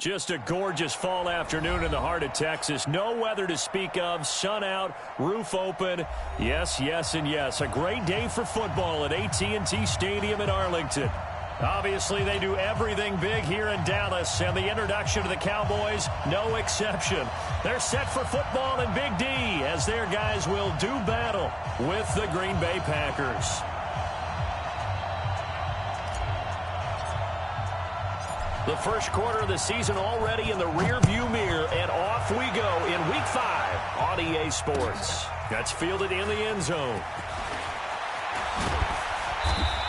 Just a gorgeous fall afternoon in the heart of Texas. No weather to speak of. Sun out, roof open. Yes, yes, and yes. A great day for football at AT&T Stadium in Arlington. Obviously, they do everything big here in Dallas, and the introduction to the Cowboys, no exception. They're set for football in Big D as their guys will do battle with the Green Bay Packers. The first quarter of the season already in the rearview mirror, and off we go in Week 5 on EA Sports. That's fielded in the end zone.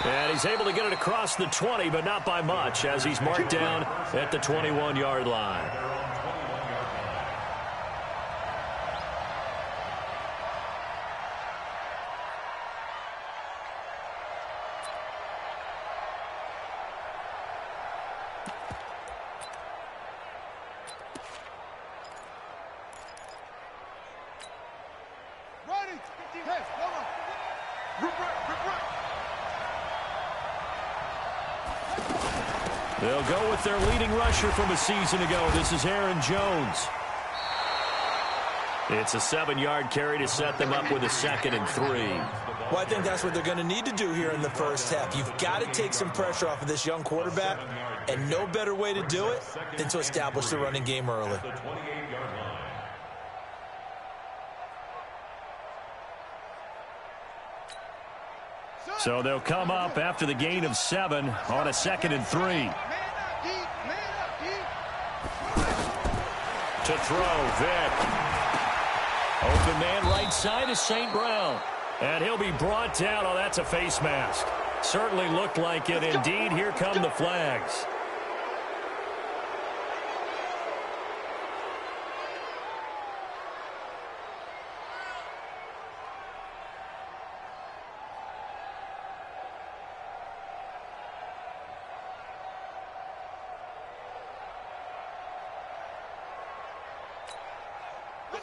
And he's able to get it across the 20, but not by much, as he's marked down at the 21-yard line. They'll go with their leading rusher from a season ago. This is Aaron Jones. It's a 7-yard carry to set them up with a 2nd and 3. Well, I think that's what they're going to need to do here in the first half. You've got to take some pressure off of this young quarterback, and no better way to do it than to establish the running game early. So they'll come up after the gain of 7 on a 2nd and 3. To throw, Vick. Open man right side is St. Brown. And he'll be brought down. Oh, that's a face mask. Certainly looked like it. Indeed, here come the flags.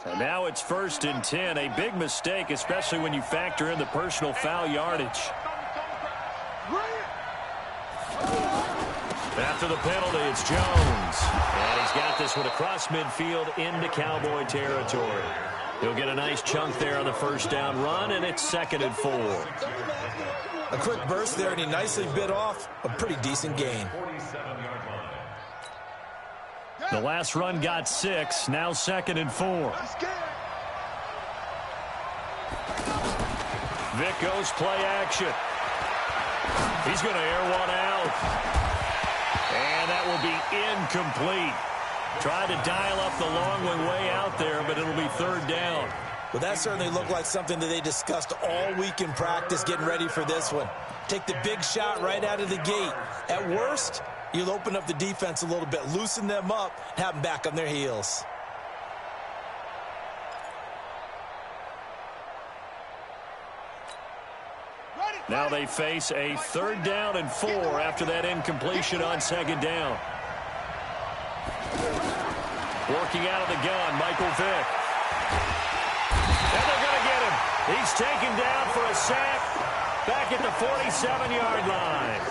And now it's 1st and 10. A big mistake, especially when you factor in the personal foul yardage. After the penalty, it's Jones. And he's got this one across midfield into Cowboy territory. He'll get a nice chunk there on the first down run, and it's 2nd and 4. A quick burst there, and he nicely bit off a pretty decent gain. The last run got 6, now 2nd and 4. Vick goes play action. He's going to air one out. And that will be incomplete. Tried to dial up the long one way out there, but it'll be 3rd down. Well, that certainly looked like something that they discussed all week in practice getting ready for this one. Take the big shot right out of the gate. At worst, you'll open up the defense a little bit, loosen them up, have them back on their heels. Now they face a 3rd down and 4 after that incompletion on 2nd down. Working out of the gun, Michael Vick. And they're going to get him. He's taken down for a sack back at the 47-yard line.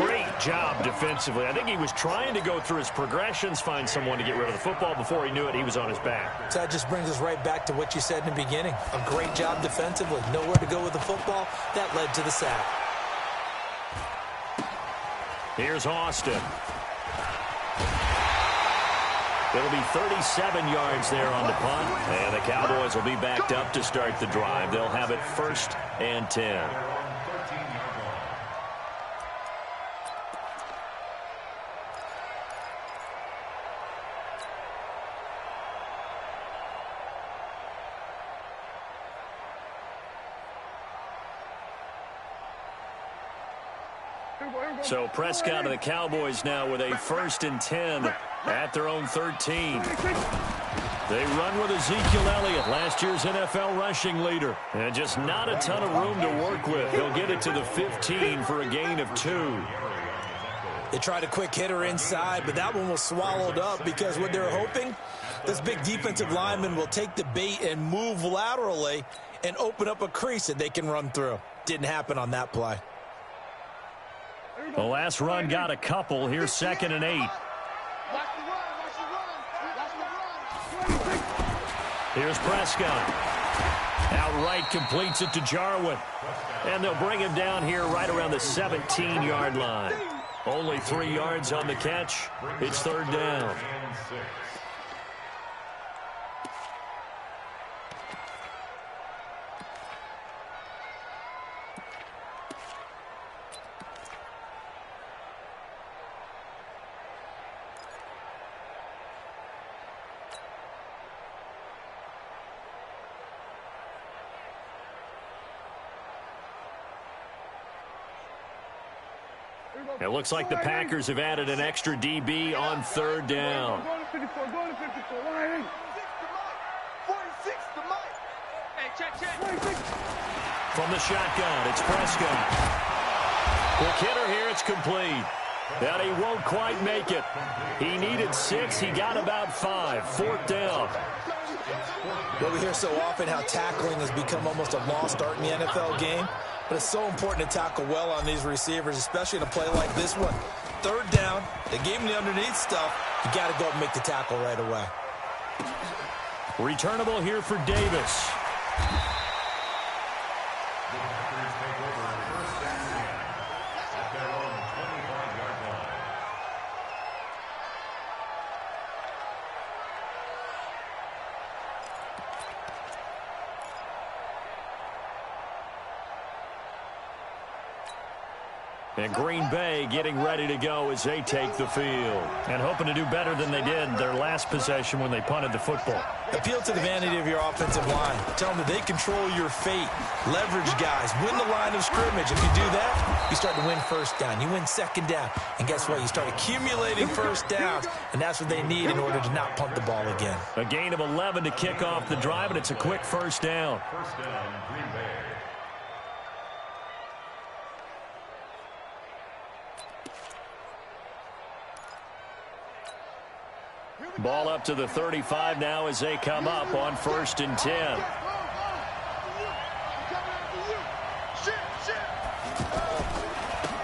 Great job defensively. I think he was trying to go through his progressions, find someone to get rid of the football. Before he knew it, he was on his back. So that just brings us right back to what you said in the beginning. A great job defensively. Nowhere to go with the football. That led to the sack. Here's Austin. It'll be 37 yards there on the punt. And the Cowboys will be backed up to start the drive. They'll have it 1st and 10. So Prescott and the Cowboys now with a 1st and 10 at their own 13. They run with Ezekiel Elliott, last year's NFL rushing leader. And just not a ton of room to work with. He'll get it to the 15 for a gain of 2. They tried a quick hitter inside, but that one was swallowed up because what they're hoping, this big defensive lineman will take the bait and move laterally and open up a crease that they can run through. Didn't happen on that play. The last run got a couple. Here's 2nd and 8. Here's Prescott. Outright completes it to Jarwin. And they'll bring him down here right around the 17-yard line. Only 3 yards on the catch. It's third down. It looks like the Packers have added an extra DB on third down. From the shotgun, it's Prescott. Quick hitter here, it's complete. But he won't quite make it. He needed 6, he got about 5. Fourth down. Well, we hear so often how tackling has become almost a lost art in the NFL game. But it's so important to tackle well on these receivers, especially in a play like this one. Third down, they gave him the underneath stuff. You got to go and make the tackle right away. Returnable here for Davis. And Green Bay getting ready to go as they take the field. And hoping to do better than they did their last possession when they punted the football. Appeal to the vanity of your offensive line. Tell them that they control your fate. Leverage guys. Win the line of scrimmage. If you do that, you start to win first down. You win second down. And guess what? You start accumulating first downs. And that's what they need in order to not punt the ball again. A gain of 11 to kick off the drive, and it's a quick first down. First down, Green Bay. Ball up to the 35 now as they come up on 1st and 10.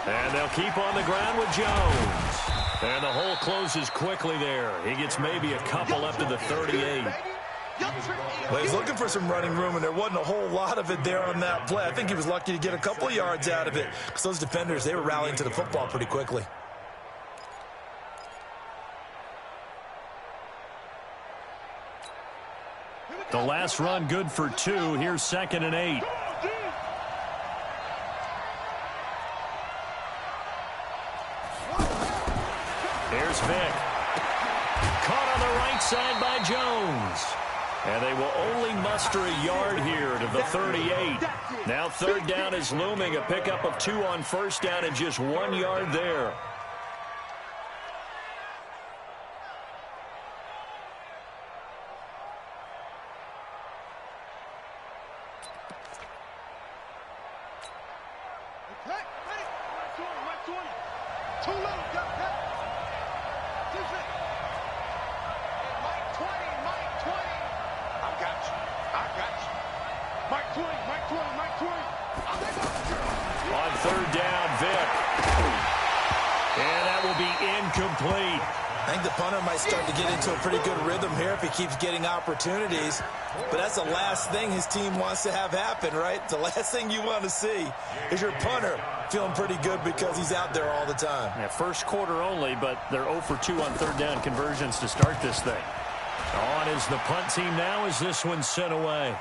And they'll keep on the ground with Jones. And the hole closes quickly there. He gets maybe a couple up to the 38. Well, he's looking for some running room, and there wasn't a whole lot of it there on that play. I think he was lucky to get a couple of yards out of it because those defenders, they were rallying to the football pretty quickly. The last run good for 2. Here's 2nd and 8. Here's Vick. Caught on the right side by Jones. And they will only muster a yard here to the 38. Now third down is looming. A pickup of 2 on first down and just 1 yard there. On third down, Vick. And that will be incomplete. I think the punter might start to get into a pretty good rhythm here if he keeps getting opportunities. But that's the last thing his team wants to have happen, right? The last thing you want to see is your punter feeling pretty good because he's out there all the time. Yeah, first quarter only, but they're 0 for 2 on third down conversions to start this thing. On is the punt team now as this one's sent away.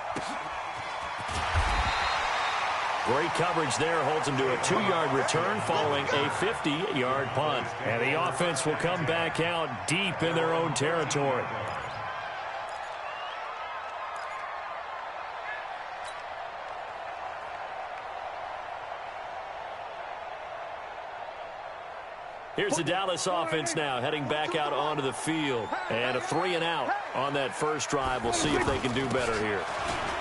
Great coverage there, holds him to a 2-yard return following a 50-yard punt. And the offense will come back out deep in their own territory. Here's the Dallas offense now heading back out onto the field. And a 3 and out on that first drive. We'll see if they can do better here.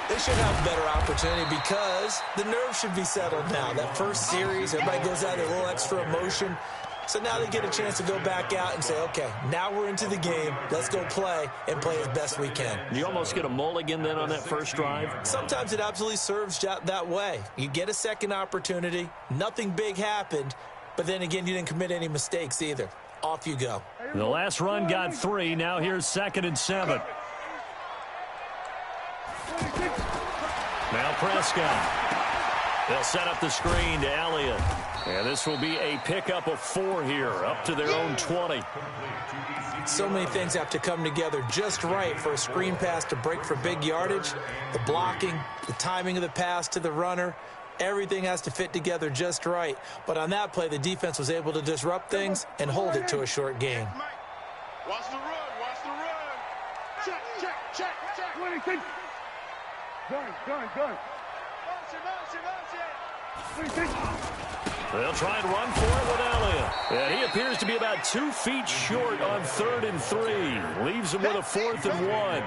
They should have a better opportunity because the nerves should be settled now. That first series, everybody goes out with a little extra emotion. So now they get a chance to go back out and say, okay, now we're into the game. Let's go play and play as best we can. You almost get a mulligan then on that first drive? Sometimes it absolutely serves that way. You get a second opportunity. Nothing big happened. But then again, you didn't commit any mistakes either. Off you go. The last run got 3. Now here's 2nd and 7. Now Prescott. They'll set up the screen to Elliott. And this will be a pickup of 4 here, up to their own 20. So many things have to come together just right for a screen pass to break for big yardage. The blocking, the timing of the pass to the runner, everything has to fit together just right. But on that play, the defense was able to disrupt things and hold it to a short gain. Watch the run, watch the run. Check, check, check, check. 26. Gun. They'll try and run for it with Elliott. And he appears to be about 2 feet short on 3rd and 3. Leaves him with a 4th and 1.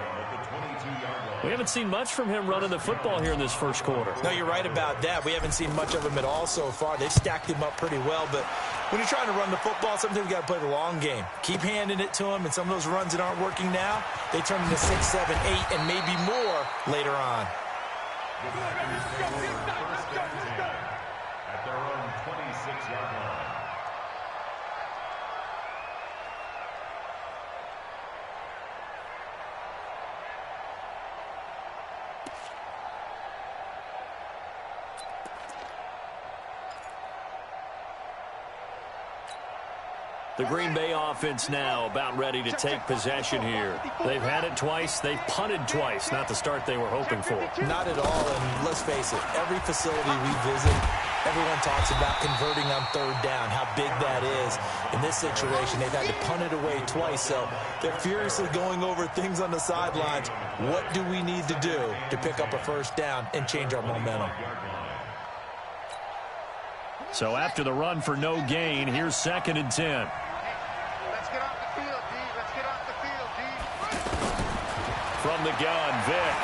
We haven't seen much from him running the football here in this first quarter. No, you're right about that. We haven't seen much of him at all so far. They've stacked him up pretty well, but when you're trying to run the football, sometimes you got to play the long game. Keep handing it to him, and some of those runs that aren't working now, they turn into 6, 7, 8, and maybe more later on. At their own 26-yard line. The Green Bay offense now about ready to take possession here. They've had it twice. They've punted twice. Not the start they were hoping for. Not at all, and let's face it, every facility we visit, everyone talks about converting on 3rd down, how big that is. In this situation, they've had to punt it away twice, so they're furiously going over things on the sidelines. What do we need to do to pick up a 1st down and change our momentum? So after the run for no gain, here's 2nd and 10. Let's get off the field, D. Let's get off the field, D. From the gun, Vick.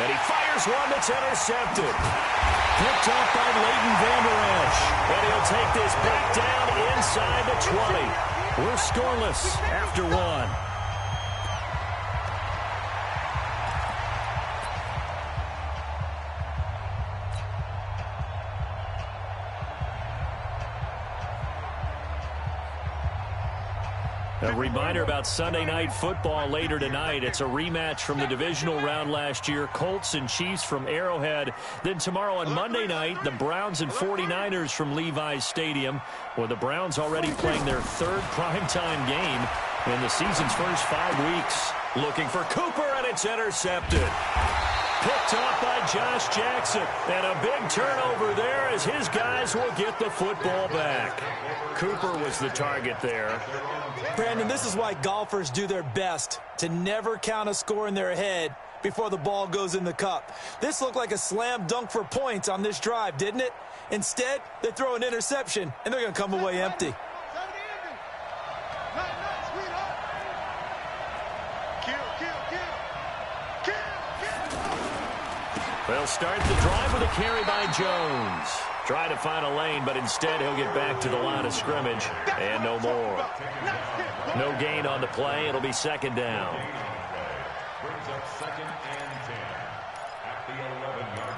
And he fires one that's intercepted. Picked up by Leighton Vander Esch. And he'll take this back down inside the 20. We're scoreless after 1. A reminder about Sunday Night Football later tonight. It's a rematch from the divisional round last year. Colts and Chiefs from Arrowhead. Then tomorrow on Monday night, the Browns and 49ers from Levi's Stadium, with the Browns already playing their 3rd primetime game in the season's first 5 weeks. Looking for Cooper, and it's intercepted. Picked up by Josh Jackson. And a big turnover there as his guys will get the football back. Cooper was the target there. Brandon, this is why golfers do their best to never count a score in their head before the ball goes in the cup. This looked like a slam dunk for points on this drive, didn't it? Instead, they throw an interception, and they're going to come away empty. They'll start the drive with a carry by Jones. Try to find a lane, but instead he'll get back to the line of scrimmage, and no more. No gain on the play. It'll be 2nd down. Brings up 2nd and 10 at the 11-yard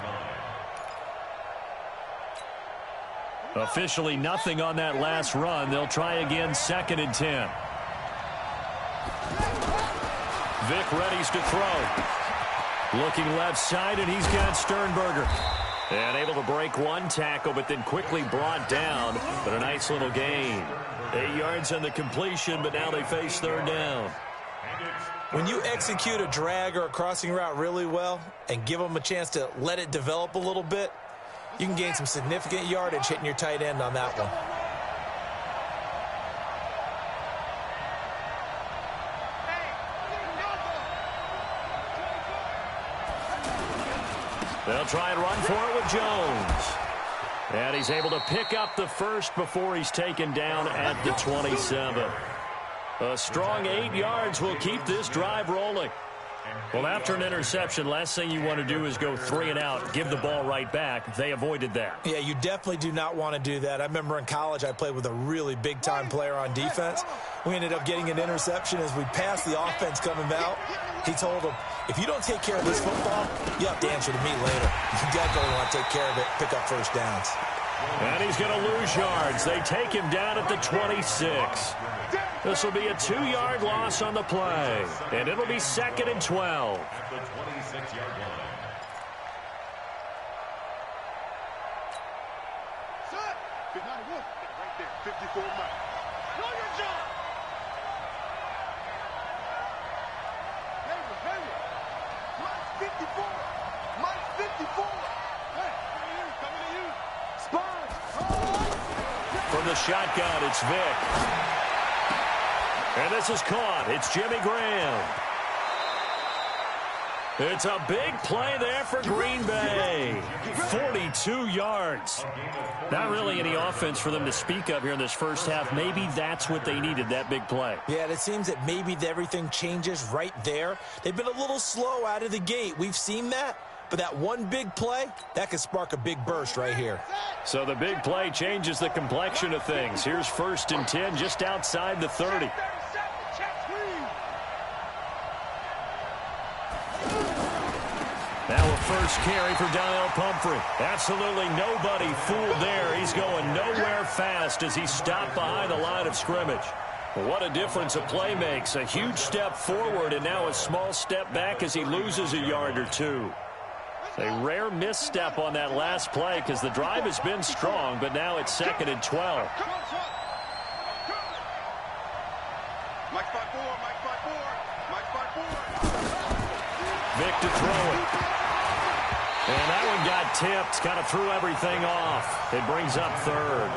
line. Officially nothing on that last run. They'll try again, 2nd and 10. Vick readies to throw. Looking left side, and he's got Sternberger. And able to break one tackle, but then quickly brought down. But a nice little gain. 8 yards on the completion, but now they face 3rd down. When you execute a drag or a crossing route really well and give them a chance to let it develop a little bit, you can gain some significant yardage hitting your tight end on that one. They'll try and run for it with Jones. And he's able to pick up the 1st before he's taken down at the 27. A strong 8 yards will keep this drive rolling. Well, after an interception, last thing you want to do is go 3 and out, give the ball right back. They avoided that. Yeah, you definitely do not want to do that. I remember in college I played with a really big-time player on defense. We ended up getting an interception as we passed the offense coming out. He told him, if you don't take care of this football, you have to answer to me later. You definitely want to take care of it, pick up 1st downs. And he's going to lose yards. They take him down at the 26. This will be a 2-yard loss on the play. And it'll be 2nd and 12. At the 26-yard line. Right there, 54 miles. Know your job. Mike's 54. Mike's 54. Hey, coming to you. Spurs. From the shotgun, it's Vick. And this is caught. It's Jimmy Graham. It's a big play there for Green Bay. 42 yards. Not really any offense for them to speak of here in this first half. Maybe that's what they needed, that big play. Yeah, it seems that maybe everything changes right there. They've been a little slow out of the gate. We've seen that. But that one big play, that could spark a big burst right here. So the big play changes the complexion of things. Here's 1st and 10 just outside the 30. Now a first carry for Donnell Pumphrey. Absolutely nobody fooled there. He's going nowhere fast as he's stopped behind the line of scrimmage. What a difference a play makes. A huge step forward and now a small step back as he loses a yard or two. A rare misstep on that last play because the drive has been strong, but now it's 2nd and 12. Mike 5-4, Mike 5-4, Mike 5-4. Vick to throw it. And that one got tipped, kind of threw everything off. It brings up 3rd.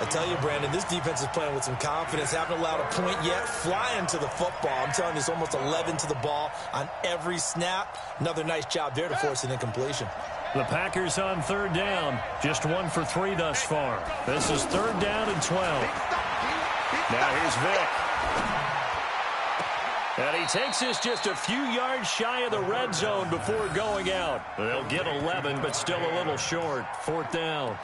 I tell you, Brandon, this defense is playing with some confidence. Haven't allowed a point yet. Flying to the football. I'm telling you, it's almost 11 to the ball on every snap. Another nice job there to force an incompletion. The Packers on 3rd down. Just 1 for 3 thus far. This is 3rd down and 12. Now here's Vick. And he takes this just a few yards shy of the red zone before going out. They'll get 11, but still a little short. 4th down.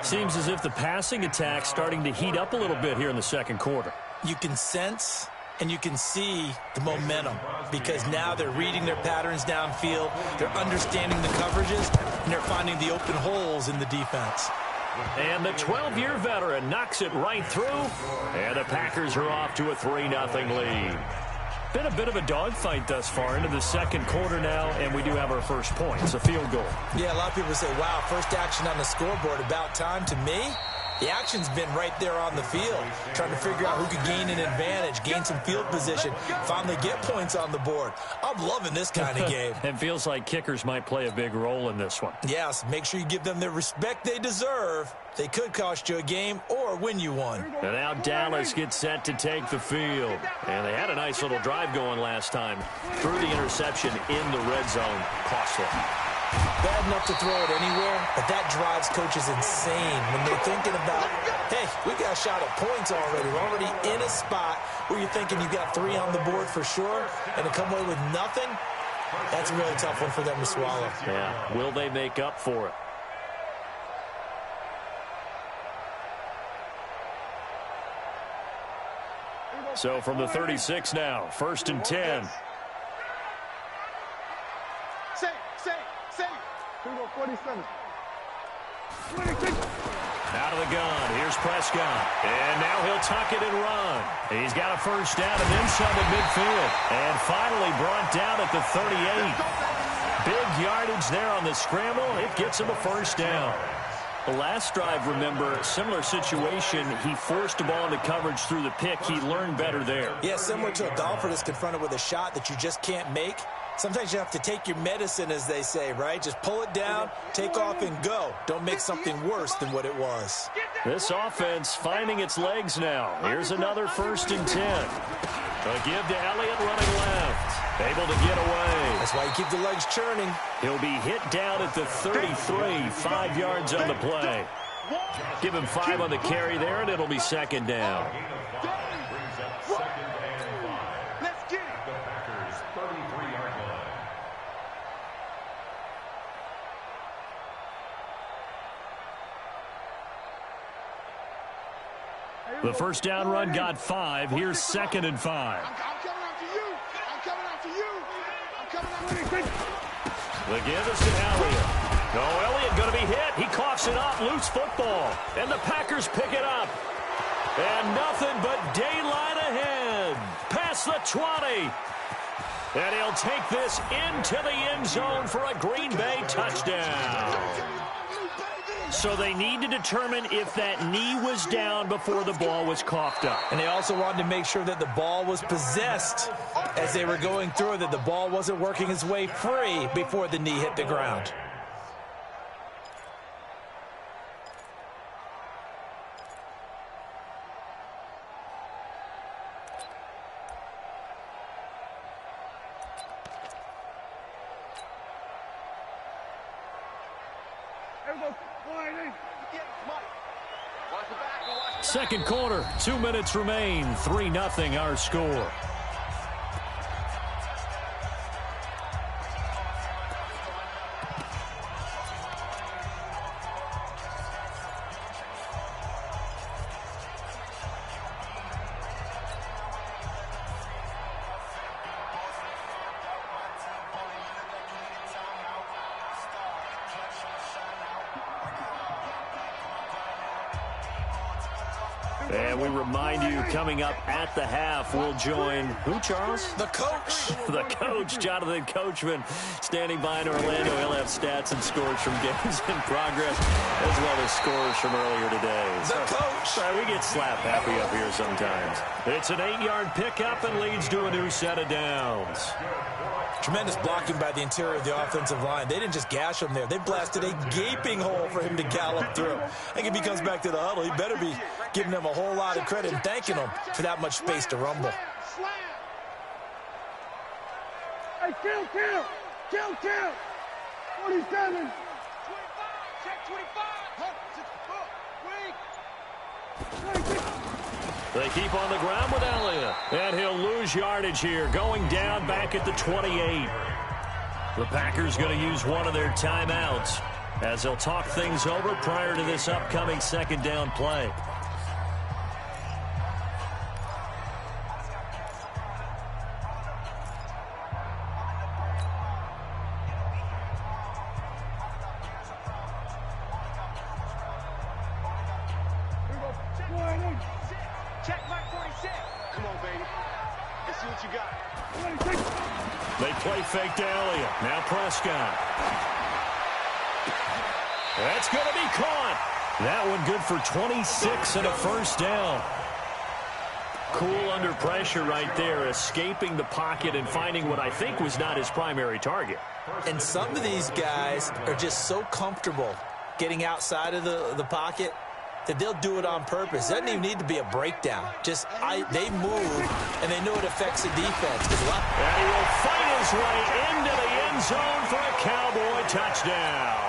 Seems as if the passing attack's starting to heat up a little bit here in the second quarter. You can sense and you can see the momentum because now they're reading their patterns downfield. They're understanding the coverages, and they're finding the open holes in the defense. And the 12-year veteran knocks it right through, and the Packers are off to a 3-0 lead. Been a bit of a dogfight thus far into the second quarter now, and we do have our first point. It's a field goal. Yeah, a lot of people say, wow, first action on the scoreboard, about time. To me, the action's been right there on the field, trying to figure out who could gain an advantage, gain some field position, finally get points on the board. I'm loving this kind of game. It feels like kickers might play a big role in this one. Yes, make sure you give them the respect they deserve. They could cost you a game or win you one. And now Dallas gets set to take the field. And they had a nice little drive going last time. Threw the interception in the red zone. Costly. Bad enough to throw it anywhere, but that drives coaches insane when they're thinking about, hey, we got a shot at points already. We're already in a spot where you're thinking you got 3 on the board for sure, and to come away with nothing, that's a really tough one for them to swallow. Yeah, will they make up for it? So from the 36 now, 1st and 10. Say. 47. Out of the gun, here's Prescott. And now he'll tuck it and run. He's got a first down and then some at midfield. And finally brought down at the 38. Big yardage there on the scramble. It gets him a first down. The last drive, remember, similar situation. He forced the ball into coverage through the pick. He learned better there. Yeah, similar to a golfer that's confronted with a shot that you just can't make. Sometimes you have to take your medicine, as they say, right? Just pull it down, take off, and go. Don't make something worse than what it was. This offense finding its legs now. Here's another 1st and 10. A give to Elliott running left. Able to get away. That's why you keep the legs churning. He'll be hit down at the 33, 5 yards on the play. Give him 5 on the carry there, and it'll be 2nd down. The first down run got 5. Here's 2nd and 5. I'm coming after you. I'm coming after you. I'm coming after you. The give is to Elliott. Oh, Elliott going to be hit. He coughs it up. Loose football. And the Packers pick it up. And nothing but daylight ahead. Past the 20. And he'll take this into the end zone for a Green Bay touchdown. So they need to determine if that knee was down before the ball was coughed up. And they also wanted to make sure that the ball was possessed as they were going through it, that the ball wasn't working its way free before the knee hit the ground. Second quarter, 2 minutes remain. 3-0 our score. And we remind you, coming up at the half, we'll join who, Charles? The coach. The coach, Jonathan Coachman, standing by in Orlando. He'll have stats and scores from games in progress, as well as scores from earlier today. The coach. Sorry, we get slap happy up here sometimes. It's an 8-yard pickup and leads to a new set of downs. Tremendous blocking by the interior of the offensive line. They didn't just gash him there. They blasted a gaping hole for him to gallop through. I think if he comes back to the huddle, he better be giving them a whole lot of credit and thanking them for that much space to rumble. Hey, kill! 47. 25, check 25. They keep on the ground with Elliott. And he'll lose yardage here, going down back at the 28. The Packers going to use one of their timeouts as they'll talk things over prior to this upcoming second down play. They play fake to Elliott. Now Prescott. That's going to be caught. That one good for 26 and a first down. Cool under pressure right there, escaping the pocket and finding what I think was not his primary target. And some of these guys are just so comfortable getting outside of the pocket that they'll do it on purpose. It doesn't even need to be a breakdown. They move, and they know it affects the defense. And he will fight his way into the end zone for a Cowboy touchdown.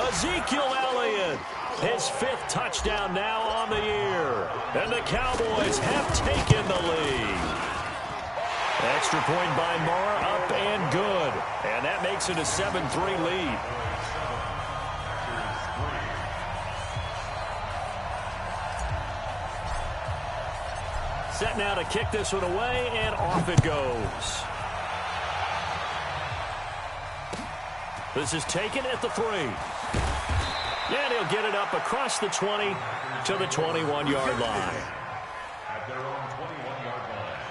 Ezekiel Elliott, his 5th touchdown now on the year. And the Cowboys have taken the lead. Extra point by Moore, up and good. And that makes it a 7-3 lead. Set now to kick this one away, and off it goes. This is taken at the 3. And he'll get it up across the 20 to the 21-yard line. At their own 21-yard line.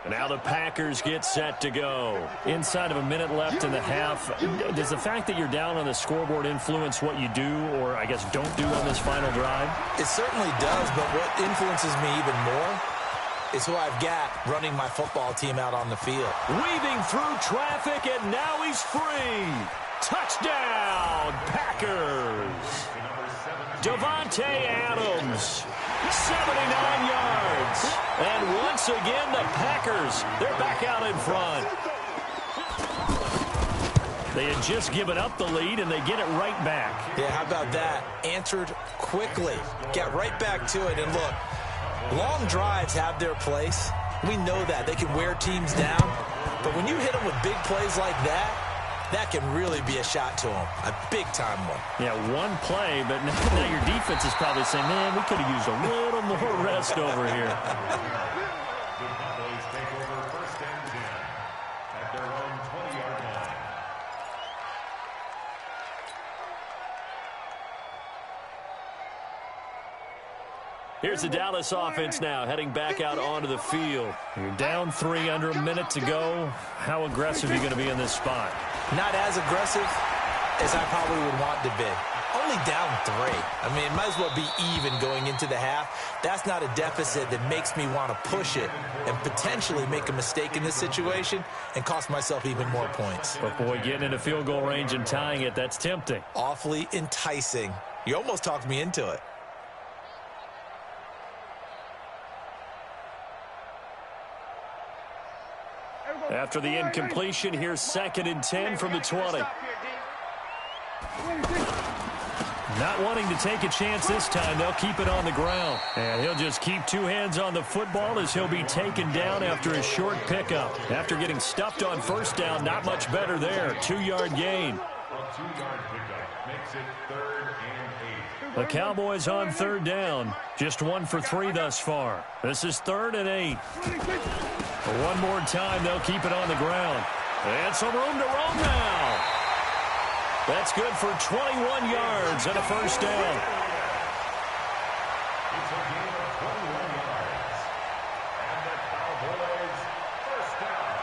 Now the Packers get set to go. Inside of a minute left in the half, does the fact that you're down on the scoreboard influence what you do, or I guess don't do on this final drive? It certainly does, but what influences me even more is who I've got running my football team out on the field. Weaving through traffic, and now he's free. Touchdown, Packers. Davante Adams, 79 yards. And once again, the Packers, they're back out in front. They had just given up the lead, and they get it right back. Yeah, how about that? Answered quickly. Get right back to it. And look, long drives have their place. We know that. They can wear teams down. But when you hit them with big plays like that, that can really be a shot to him, a big-time one. Yeah, one play, but now your defense is probably saying, man, we could have used a little more rest over here. The Cowboys take over 1st and 10 at their own 20-yard line. Here's the Dallas offense now, heading back out onto the field. You're down 3, under a minute to go. How aggressive are you going to be in this spot? Not as aggressive as I probably would want to be. Only down 3. I mean, it might as well be even going into the half. That's not a deficit that makes me want to push it and potentially make a mistake in this situation and cost myself even more points. But, boy, getting into field goal range and tying it, that's tempting. Awfully enticing. You almost talked me into it. After the incompletion, here's 2nd and 10 from the 20. Not wanting to take a chance this time, they'll keep it on the ground. And he'll just keep 2 hands on the football as he'll be taken down after a short pickup. After getting stuffed on 1st down, not much better there. 2-yard gain. A 2-yard pickup makes it 3rd and 8. The Cowboys on 3rd down. Just 1 for 3 thus far. This is 3rd and 8. One more time, they'll keep it on the ground. And some room to roam now. That's good for 21 yards and a 1st down. It's a gain of 21 yards. And the Cowboys 1st down.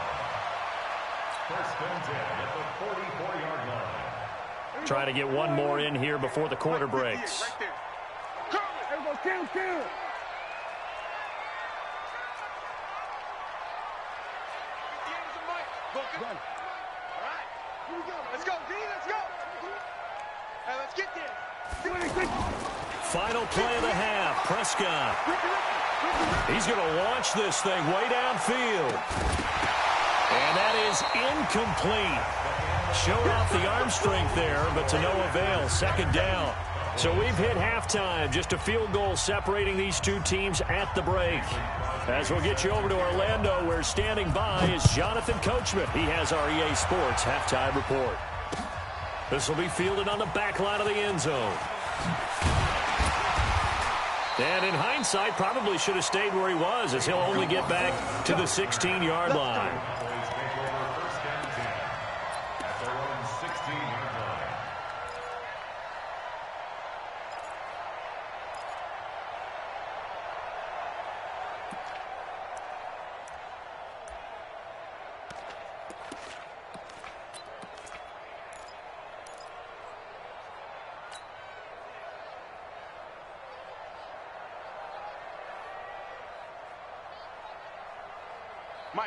1st and 10 at the 44-yard line. Try to get one more in here before the quarter breaks. Right there. Everybody kill. All right, here we go. Let's go, D. Let's go. Hey, let's get there. Final play of the half. Prescott. He's going to launch this thing way downfield. And that is incomplete. Showed off the arm strength there, but to no avail. 2nd down. So we've hit halftime. Just a field goal separating these 2 teams at the break. As we'll get you over to Orlando, where standing by is Jonathan Coachman. He has our EA Sports halftime report. This will be fielded on the back line of the end zone. And in hindsight, probably should have stayed where he was, as he'll only get back to the 16-yard line. Cowboys take over 1st and 10 at their own 16-yard line.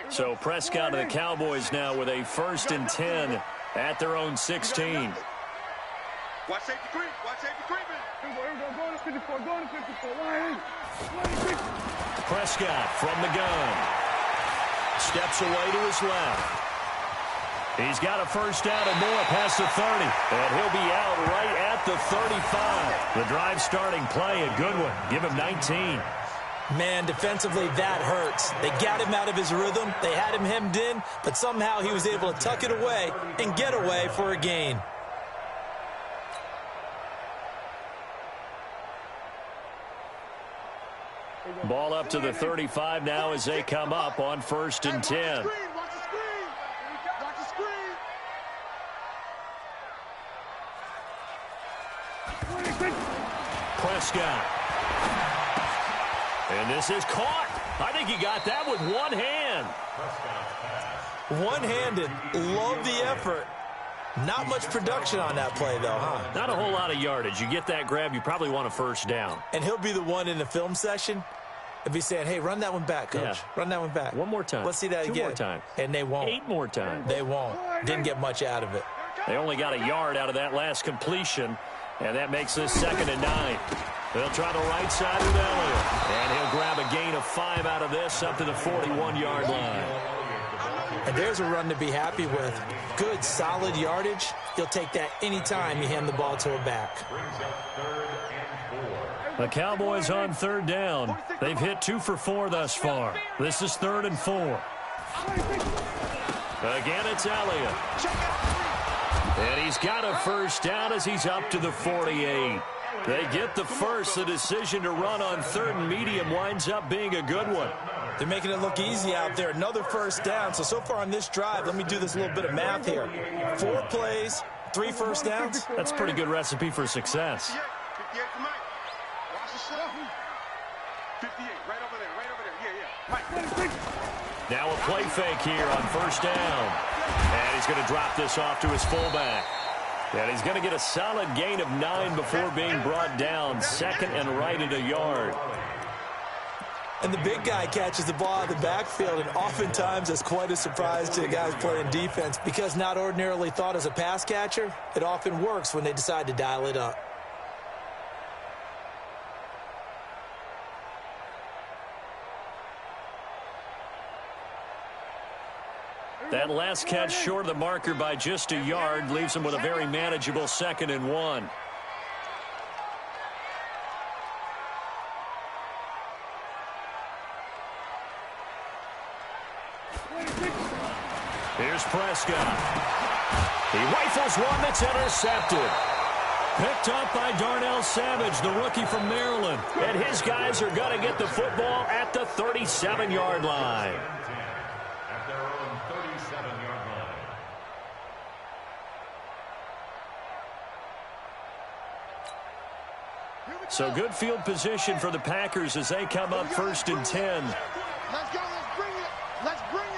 So Prescott and the Cowboys now with a 1st and 10 at their own 16. Watch safety creep. Watch safety creeping. Go to 54. Go to 54. Prescott from the gun. Steps away to his left. He's got a 1st down and more past the 30. And he'll be out right at the 35. The drive starting play, a good one. Give him 19. Man, defensively, that hurts. They got him out of his rhythm. They had him hemmed in, but somehow he was able to tuck it away and get away for a gain. Ball up to the 35 now as they come up on 1st and 10. Watch the screen. Watch the screen. Prescott. And this is caught. I think he got that with one hand. One-handed. Love the effort. Not much production on that play, though, huh? Not a whole lot of yardage. You get that grab, you probably want a 1st down. And he'll be the one in the film session and be saying, hey, run that one back, Coach. Yeah. Run that one back. One more time. Let's see that 2 again. more times. And they won't. 8 more times. They won't. Didn't get much out of it. They only got a yard out of that last completion, and that makes this 2nd and 9. They'll try the right side with Elliott. And he'll grab a gain of 5 out of this up to the 41-yard line. And there's a run to be happy with. Good, solid yardage. He'll take that anytime you hand the ball to a back. The Cowboys on 3rd down. They've hit 2 for 4 thus far. This is 3rd and 4. Again, it's Elliott. And he's got a first down as he's up to the 48. They get the first. The decision to run on 3rd and medium winds up being a good one. They're making it look easy out there. Another first down. So far on this drive, let me do this little bit of math here. 4 plays, 3 first downs. That's a pretty good recipe for success. 58 for Mike. Watch the shot. 58, right over there, right over there. Yeah, Mike. Now a play fake here on first down. And he's going to drop this off to his fullback. And he's going to get a solid gain of 9 before being brought down. 2nd and right at a yard. And the big guy catches the ball out of the backfield, and oftentimes it's quite a surprise to the guys playing defense because not ordinarily thought as a pass catcher, it often works when they decide to dial it up. That last catch short of the marker by just a yard leaves him with a very manageable 2nd and 1. Here's Prescott. He rifles one that's intercepted. Picked up by Darnell Savage, the rookie from Maryland. And his guys are going to get the football at the 37-yard line. At their own 37-yard line. So good field position for the Packers as they come up 1st and 10. Let's go, let's bring it. Let's bring it.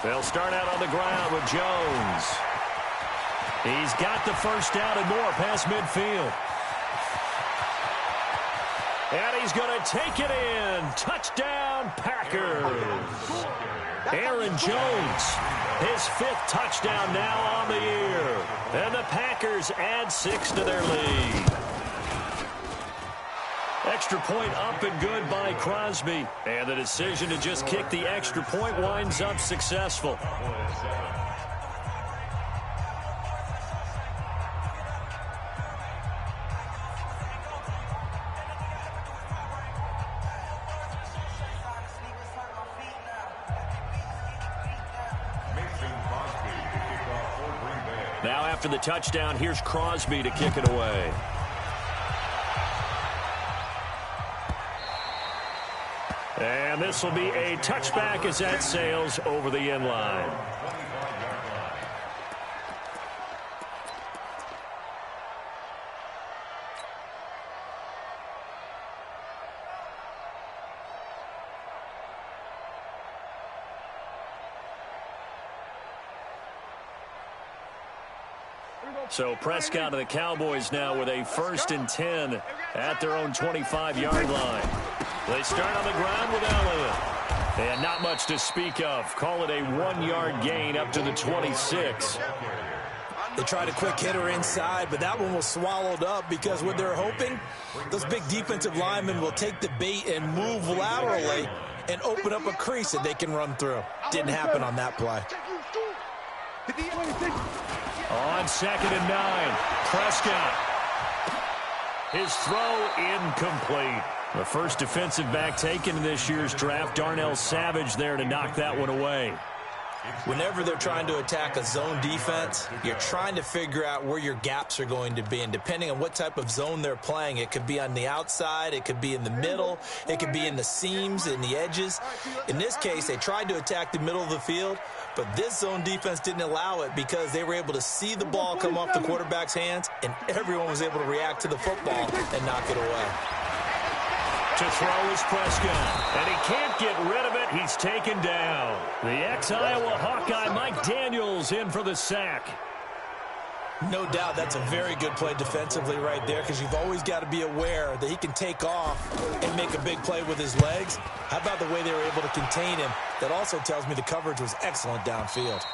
They'll start out on the ground with Jones. He's got the first down and more past midfield. And he's going to take it in. Touchdown, Packers. Aaron Jones, his 5th touchdown now on the year. And the Packers add 6 to their lead. Extra point up and good by Crosby. And the decision to just kick the extra point winds up successful. Now after the touchdown, here's Crosby to kick it away. And this will be a touchback as that sails over the end line. So Prescott and the Cowboys now with a 1st and 10 at their own 25-yard line. They start on the ground with Elliott. And not much to speak of. Call it a 1-yard gain up to the 26. They tried a quick hitter inside, but that one was swallowed up because what they're hoping, those big defensive linemen will take the bait and move laterally and open up a crease that they can run through. Didn't happen on that play. On 2nd and 9, Prescott. His throw incomplete. The first defensive back taken in this year's draft, Darnell Savage there to knock that one away. Whenever they're trying to attack a zone defense, you're trying to figure out where your gaps are going to be. And depending on what type of zone they're playing, it could be on the outside, it could be in the middle, it could be in the seams, in the edges. In this case, they tried to attack the middle of the field, but this zone defense didn't allow it because they were able to see the ball come off the quarterback's hands, and everyone was able to react to the football and knock it away. To throw is Prescott, and he can't get rid of it. He's taken down. The ex-Iowa Hawkeye Mike Daniels in for the sack. No doubt that's a very good play defensively right there because you've always got to be aware that he can take off and make a big play with his legs. How about the way they were able to contain him? That also tells me the coverage was excellent downfield.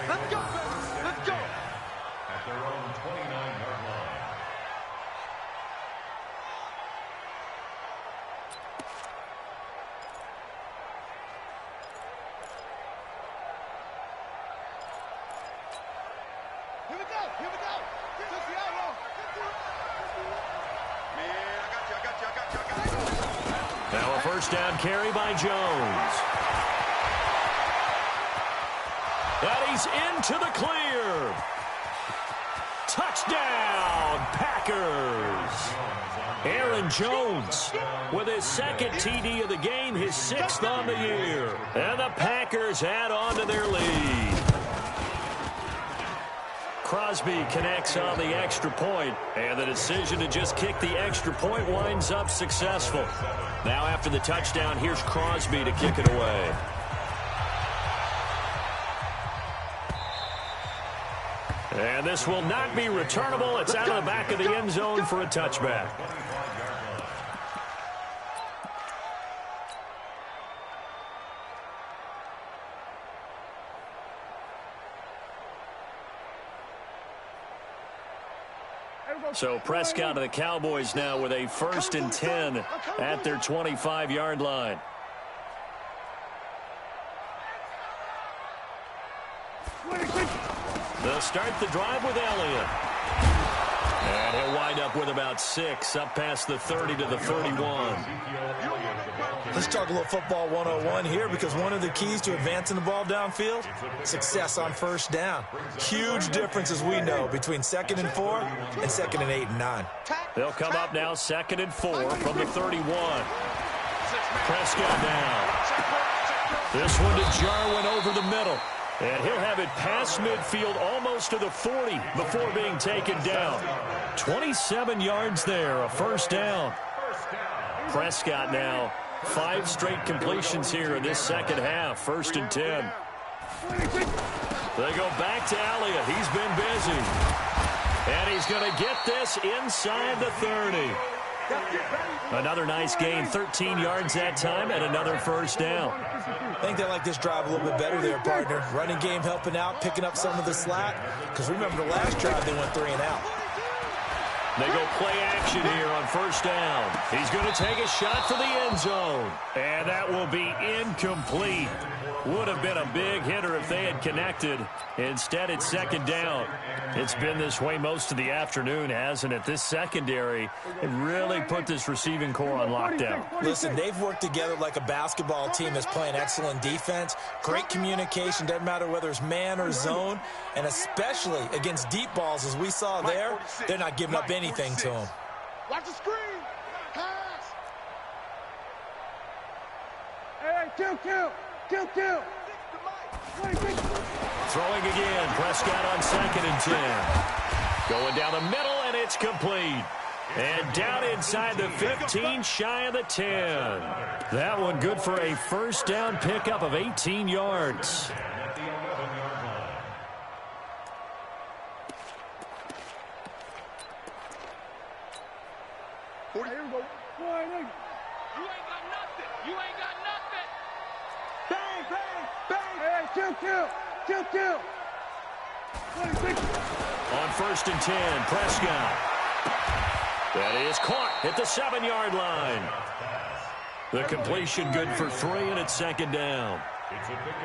Let's go, let's go. At their own 29-yard line. Here we go, here we go. Took the arrow. Man, I got you. Now a first down carry by Jones. He's into the clear. Touchdown, Packers. Aaron Jones with his second TD of the game, his 6th on the year. And the Packers add on to their lead. Crosby connects on the extra point, and the decision to just kick the extra point winds up successful. Now after the touchdown, here's Crosby to kick it away. And this will not be returnable. It's out of the back of the end zone for a touchback. So Prescott of the Cowboys now with a 1st and 10 at their 25-yard line. They'll start the drive with Elliott. And he'll wind up with about 6 up past the 30 to the 31. Let's talk a little football 101 here, because one of the keys to advancing the ball downfield, success on 1st down. Huge difference, as we know, between 2nd and 4 and 2nd and 8 and 9. They'll come up now 2nd and 4 from the 31. Prescott now. This one to Jarwin over the middle. And he'll have it past midfield almost to the 40 before being taken down. 27 yards there, a 1st down. Prescott now, 5 straight completions here in this second half, 1st and 10. They go back to Elliott. He's been busy. And he's going to get this inside the 30. Another nice gain, 13 yards that time, and another 1st down. I think they like this drive a little bit better there, partner. Running game helping out, picking up some of the slack. Because remember, the last drive they went 3 and out. They go play action here on 1st down. He's going to take a shot for the end zone. And that will be incomplete. Would have been a big hitter if they had connected. Instead, it's 2nd down. It's been this way most of the afternoon, hasn't it? This secondary, it really put this receiving core on lockdown. Listen, they've worked together like a basketball team that's playing excellent defense. Great communication, doesn't matter whether it's man or zone. And especially against deep balls, as we saw there, they're not giving up anything to them. Watch the screen. Pass. Hey, kill. Throwing again, Prescott on 2nd and 10. Going down the middle, and it's complete. And down inside the 15, shy of the 10. That one good for a 1st down pickup of 18 yards. Kill. On 1st and 10, Prescott. That is caught at the 7-yard line. The completion good for 3, and it's 2nd down.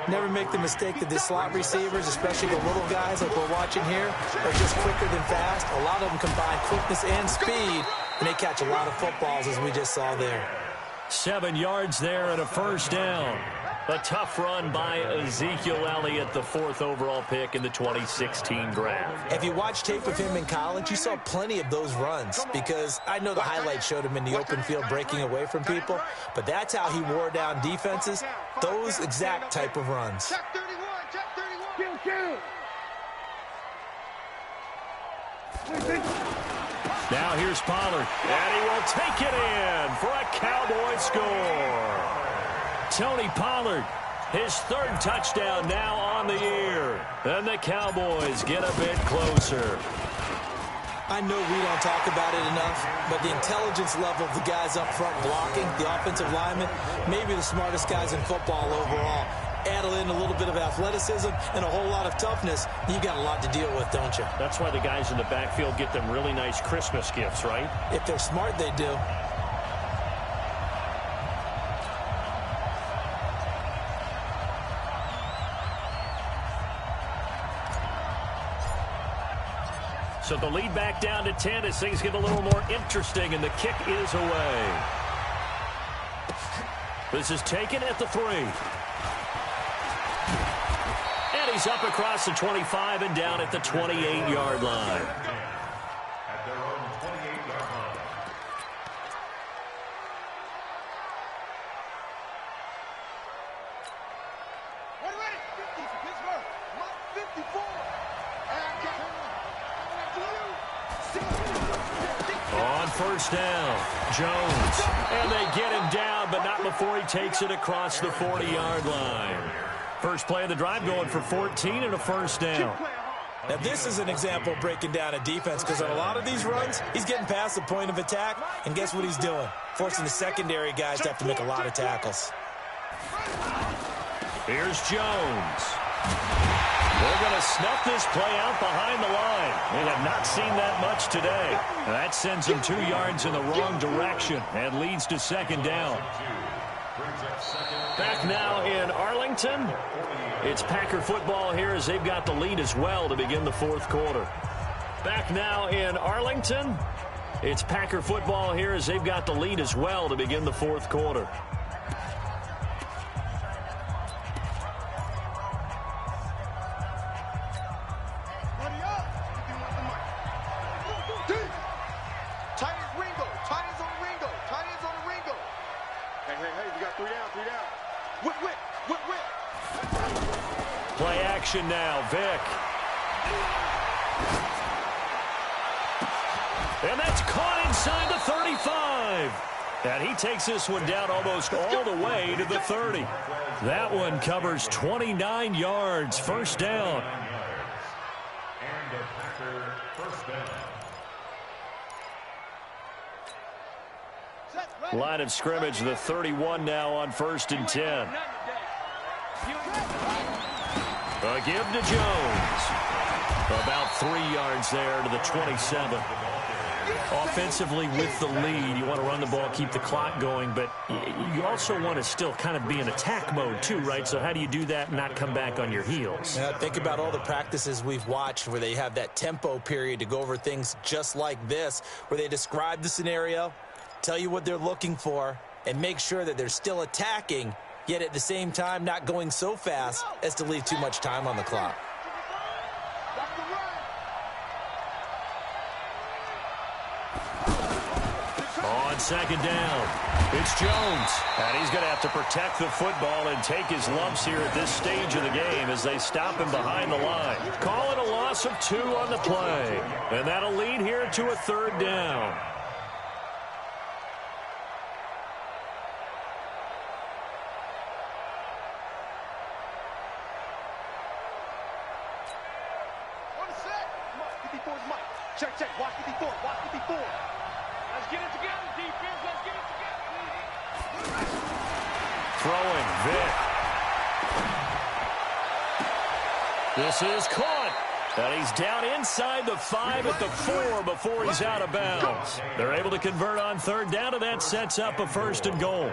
Never make the mistake that the slot receivers, especially the little guys like we're watching here, are just quicker than fast. A lot of them combine quickness and speed, and they catch a lot of footballs, as we just saw there. 7 yards there and a 1st down. A tough run by Ezekiel Elliott, the 4th overall pick in the 2016 draft. If you watch tape of him in college, you saw plenty of those runs, because I know the highlights showed him in the open field breaking away from people, but that's how he wore down defenses, those exact type of runs. Check 31. Kill. Now here's Pollard, and he will take it in for a Cowboy score. Tony Pollard, his 3rd touchdown now on the year. And the Cowboys get a bit closer. I know we don't talk about it enough, but the intelligence level of the guys up front blocking, the offensive linemen, maybe the smartest guys in football overall. Add in a little bit of athleticism and a whole lot of toughness, you got a lot to deal with, don't you? That's why the guys in the backfield get them really nice Christmas gifts, right? If they're smart, they do. So the lead back down to 10 as things get a little more interesting, and the kick is away. This is taken at the 3. And he's up across the 25 and down at the 28-yard line. At their own 28-yard line. Ready? 50 for Pittsburgh. 54. And on first down, Jones. And they get him down, but not before he takes it across the 40-yard line. First play of the drive going for 14 and a first down. Now, this is an example of breaking down a defense, because on a lot of these runs, he's getting past the point of attack, and guess what he's doing? Forcing the secondary guys to have to make a lot of tackles. Here's Jones. They're going to snuff this play out behind the line. We have not seen that much today. That sends them 2 yards in the wrong direction and leads to second down. Back now in Arlington. It's Packer football here as they've got the lead as well to begin the fourth quarter. Back now in Arlington. It's Packer football here as they've got the lead as well to begin the fourth quarter. Play action now, Vick. And that's caught inside the 35. And he takes this one down almost all the way to the 30. That one covers 29 yards, first down. And a Packer first down. Line of scrimmage, the 31 now on 1st and 10. A give to Jones. About 3 yards there to the 27. Offensively with the lead, you want to run the ball, keep the clock going, but you also want to still kind of be in attack mode too, right? So how do you do that and not come back on your heels? Think about all the practices we've watched where they have that tempo period to go over things just like this, where they describe the scenario, tell you what they're looking for, and make sure that they're still attacking, yet at the same time not going so fast as to leave too much time on the clock. On second down, it's Jones. And he's going to have to protect the football and take his lumps here at this stage of the game as they stop him behind the line. Call it a loss of 2 on the play. And that'll lead here to a 3rd down. Check. Watch 54. Let's get it together, defense. Let's get it together. Throwing, Vick. This is caught. And he's down inside the 5 at the 4 before he's out of bounds. They're able to convert on 3rd down, and that sets up a 1st and goal.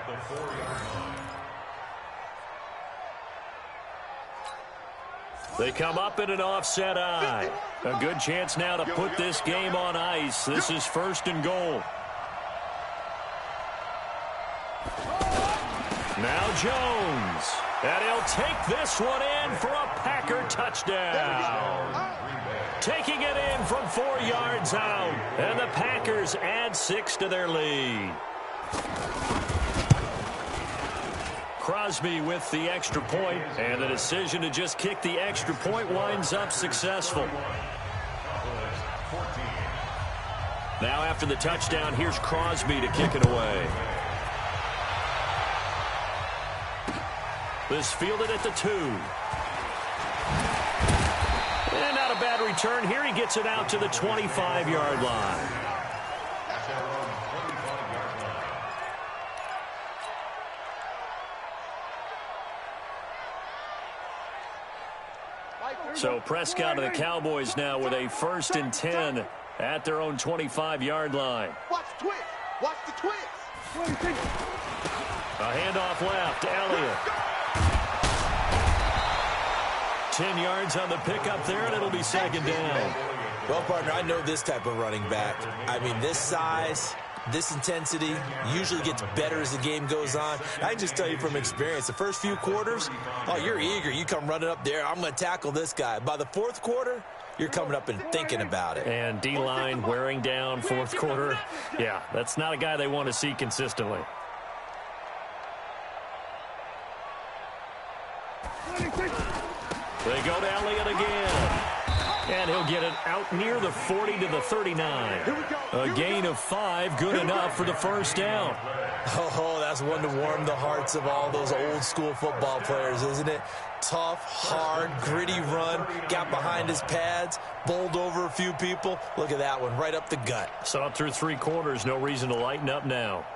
They come up in an offset eye. A good chance now to put this game on ice. This is 1st and goal. Now Jones. And he'll take this one in for a Packer touchdown. Taking it in from 4 yards out. And the Packers add 6 to their lead. Crosby with the extra point, and the decision to just kick the extra point winds up successful. Now after the touchdown, here's Crosby to kick it away. This fielded at the 2. And not a bad return. Here he gets it out to the 25-yard line. So Prescott and the Cowboys now with a 1st and 10 at their own 25-yard line. Watch the twist. Watch the twist. A handoff left. Elliott. 10 yards on the pickup there, and it'll be 2nd down. Well, partner, I know this type of running back. I mean, this size, this intensity usually gets better as the game goes on. I can just tell you from experience, the first few quarters, oh, you're eager. You come running up there, I'm going to tackle this guy. By the fourth quarter, you're coming up and thinking about it. And D-line wearing down fourth quarter. Yeah, that's not a guy they want to see consistently. They go to Elliott again. And he'll get it out near the 40 to the 39. A gain of 5, good enough for the first down. Oh, that's one to warm the hearts of all those old school football players, isn't it? Tough, hard, gritty run, got behind his pads, bowled over a few people. Look at that one, right up the gut. Saw it through 3 quarters, no reason to lighten up now.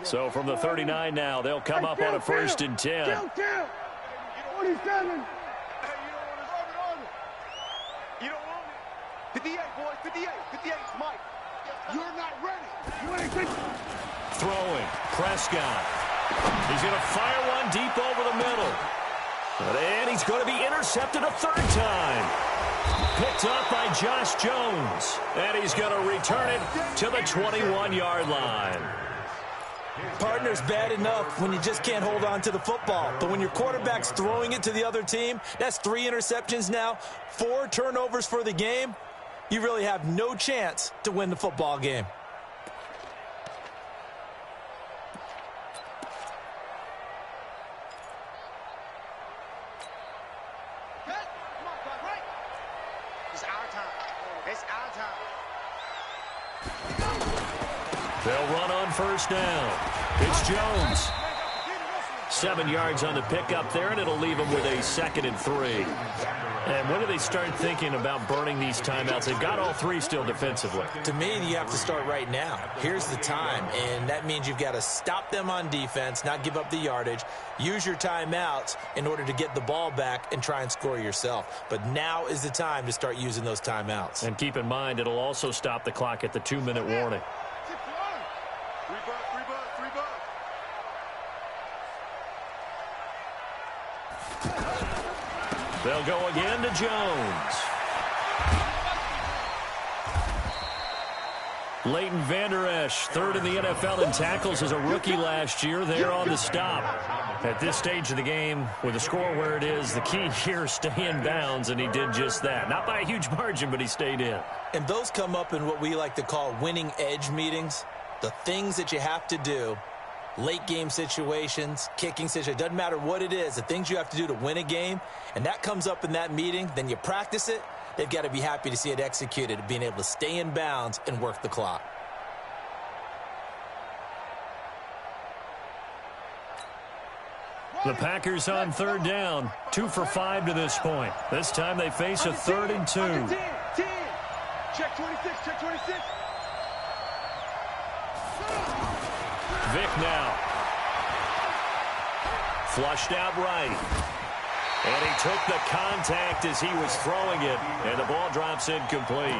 So from the 39 now, they'll come up on a 1st and 10. 47. You don't want it. 58, boys, 58. 58, Mike. You're not ready. Throwing, Prescott. He's going to fire one deep over the middle. And he's going to be intercepted a 3rd time. Picked up by Josh Jones. And he's going to return it to the 21-yard line. Partner's bad enough when you just can't hold on to the football. But when your quarterback's throwing it to the other team, that's 3 interceptions now, 4 turnovers for the game. You really have no chance to win the football game. It's our time. It's our time. They'll run on 1st down. It's Jones. 7 yards on the pickup there, and it'll leave them with a 2nd and 3. And when do they start thinking about burning these timeouts? They've got all 3 still defensively. To me, you have to start right now. Here's the time, and that means you've got to stop them on defense, not give up the yardage, use your timeouts in order to get the ball back and try and score yourself. But now is the time to start using those timeouts. And keep in mind, it'll also stop the clock at the 2-minute warning. They'll go again to Jones. Leighton Vander Esch, 3rd in the NFL in tackles as a rookie last year, there on the stop. At this stage of the game, with the score where it is, the key here, stay in bounds, and he did just that. Not by a huge margin, but he stayed in. And those come up in what we like to call winning edge meetings. The things that you have to do, late game situations, kicking situations, doesn't matter what it is, the things you have to do to win a game, and that comes up in that meeting, then you practice it. They've got to be happy to see it executed, being able to stay in bounds and work the clock. The Packers on 3rd down, 2 for 5 to this point. This time they face a 3rd and 2. 10. Check 26, check 26. Vick now. Flushed out right. And he took the contact as he was throwing it, and the ball drops incomplete.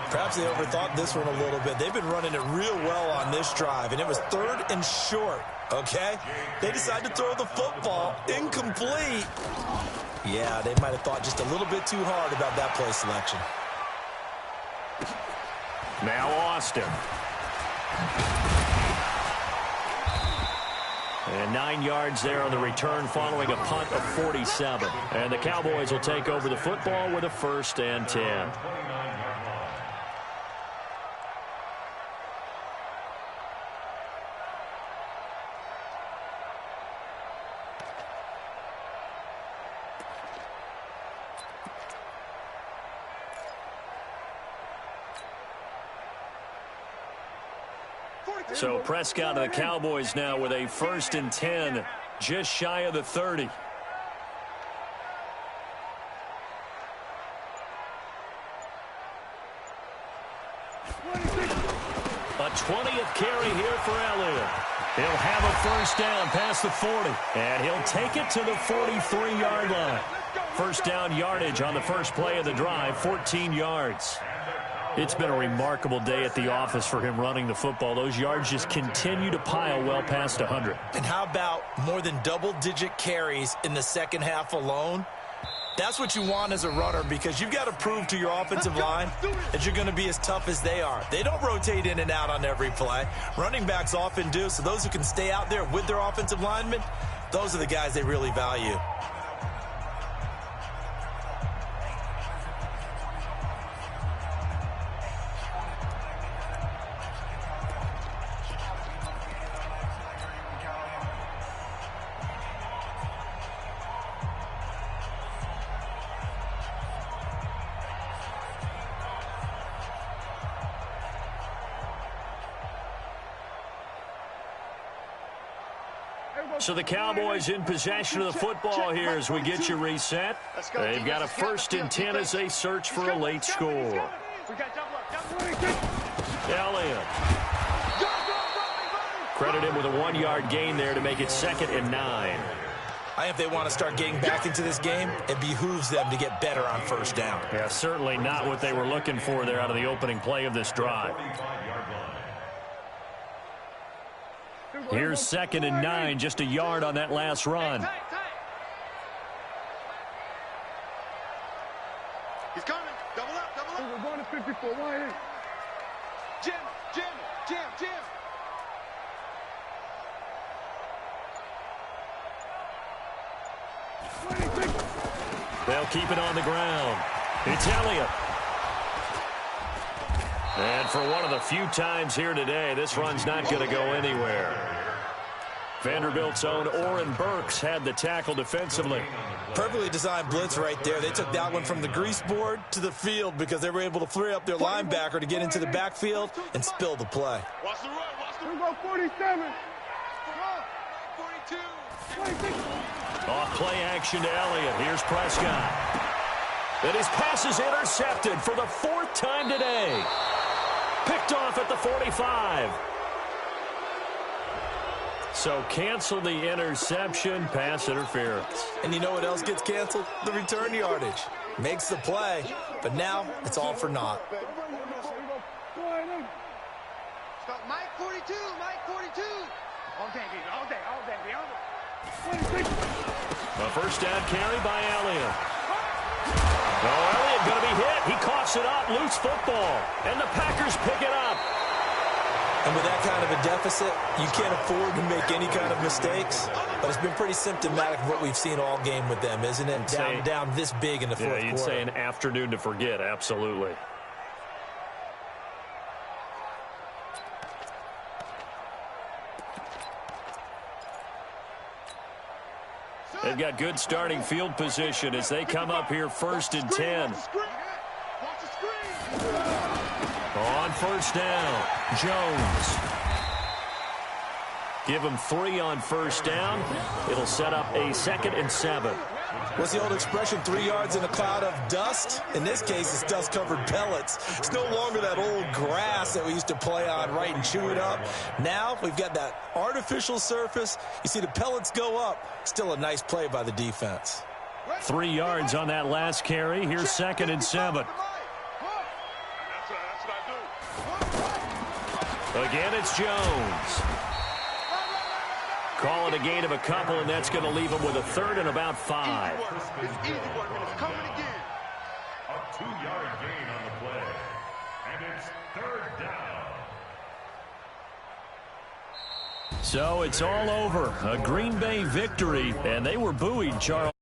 Perhaps they overthought this one a little bit. They've been running it real well on this drive, and it was 3rd and short, okay? They decided to throw the football incomplete. Yeah, they might have thought just a little bit too hard about that play selection. Now Austin. And 9 yards there on the return following a punt of 47. And the Cowboys will take over the football with a 1st and 10. So Prescott and the Cowboys now with a 1st and 10, just shy of the 30. A 20th carry here for Elliott. He'll have a 1st down past the 40, and he'll take it to the 43-yard line. 1st down yardage on the first play of the drive, 14 yards. It's been a remarkable day at the office for him running the football. Those yards just continue to pile well past 100. And how about more than double-digit carries in the second half alone? That's what you want as a runner, because you've got to prove to your offensive line that you're going to be as tough as they are. They don't rotate in and out on every play. Running backs often do, so those who can stay out there with their offensive linemen, those are the guys they really value. So the Cowboys in possession of the football here as we get you reset. They've got a 1st and 10 as they search for a late score. Elliott. Credit him with a 1-yard gain there to make it 2nd and 9. I think if they want to start getting back into this game, it behooves them to get better on 1st down. Yeah, certainly not what they were looking for there out of the opening play of this drive. Here's 2nd and 9, just a yard on that last run. He's coming. Double up, double up. We're going to 54. Wide. Jim. They'll keep it on the ground. It's Elliott. And for one of the few times here today, this run's not going to go anywhere. Vanderbilt's own Oren Burks had the tackle defensively. Perfectly designed blitz right there. They took that one from the grease board to the field because they were able to free up their linebacker to get into the backfield and spill the play. Watch the run. We go 47. 42. Off play action to Elliott. Here's Prescott. And his pass is intercepted for the 4th time today. Picked off at the 45. So cancel the interception, pass interference. And you know what else gets canceled? The return yardage. Makes the play, but now it's all for naught. Mike 42. All day. A 1st down carry by Elliott. Oh, Elliott going to be hit. He coughs it up. Loose football. And the Packers pick it up. And with that kind of a deficit, you can't afford to make any kind of mistakes. But it's been pretty symptomatic of what we've seen all game with them, isn't it? Down this big in the fourth quarter. You'd say an afternoon to forget. Absolutely. They've got good starting field position as they come up here 1st and 10. On 1st down, Jones. Give him 3 on 1st down. It'll set up a 2nd and 7. What's the old expression, 3 yards in a cloud of dust? In this case, it's dust-covered pellets. It's no longer that old grass that we used to play on, right, and chew it up. Now we've got that artificial surface. You see the pellets go up. Still a nice play by the defense. 3 yards on that last carry. Here's 2nd and 7. Again, it's Jones. Call it a gain of a couple, and that's going to leave him with a 3rd and about 5. It's easy work, and it's coming again. A 2-yard gain on the play. And it's 3rd down. So it's all over. A Green Bay victory, and they were buoyed, Charles.